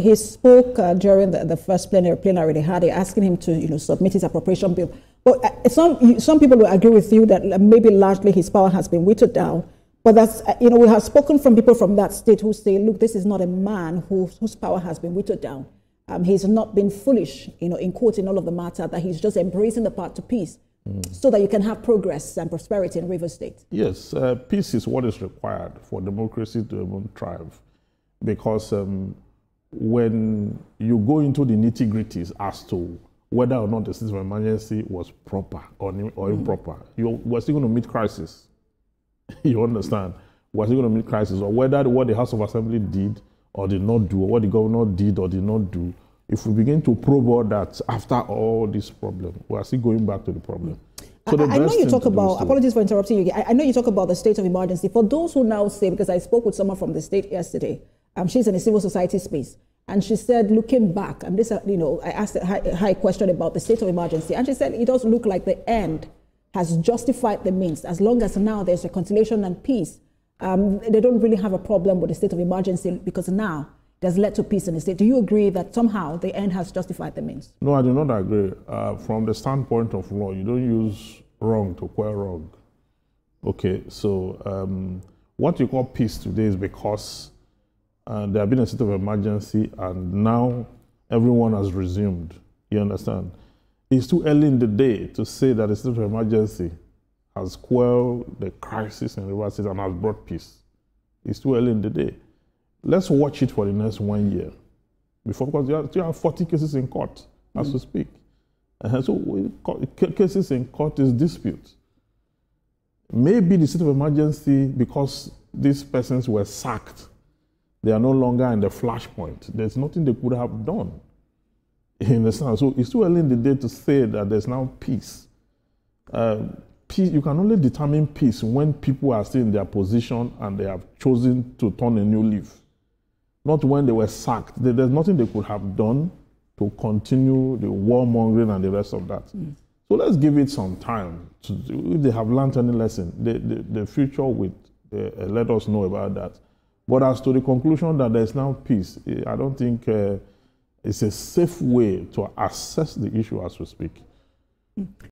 he spoke during the first plenary they had, asking him to submit his appropriation bill. But some people will agree with you that maybe largely his power has been whittled down. But that's we have spoken from people from that state who say, look, this is not a man whose power has been whittled down. He's not been foolish, in quoting all of the matter, that he's just embracing the path to peace so that you can have progress and prosperity in Rivers State. Yes, peace is what is required for democracy to even thrive. Because when you go into the nitty-gritties as to whether or not the state of emergency was proper or improper, we're still going to meet crisis. You understand? We're still going to meet crisis. Or whether what the House of Assembly did or did not do, or what the governor did or did not do, if we begin to probe all that after all this problem, we're still going back to the problem. So I know you talk about, apologies for interrupting you, I know you talk about the state of emergency. For those who now say, because I spoke with someone from the state yesterday, she's in a civil society space, and she said, looking back, and this, I asked a high question about the state of emergency, and she said it does look like the end has justified the means. As long as now there's reconciliation and peace, they don't really have a problem with the state of emergency because now it has led to peace in the state. Do you agree that somehow the end has justified the means? No, I do not agree. From the standpoint of law, you don't use wrong to quell wrong. Okay, so what you call peace today is because there has been a state of emergency and now everyone has resumed. You understand? It's too early in the day to say that the state of emergency has quelled the crisis in Rivers State and has brought peace. It's too early in the day. Let's watch it for the next 1 year. Because you have 40 cases in court as we speak. So cases in court is dispute. Maybe the state of emergency, because these persons were sacked, they are no longer in the flashpoint. There's nothing they could have done. You understand? So it's too early in the day to say that there's now peace. Peace, you can only determine peace when people are still in their position and they have chosen to turn a new leaf. Not when they were sacked. There's nothing they could have done to continue the warmongering and the rest of that. So let's give it some time. If they have learned any lesson, the future will let us know about that. But as to the conclusion that there's now peace, I don't think it's a safe way to assess the issue as we speak.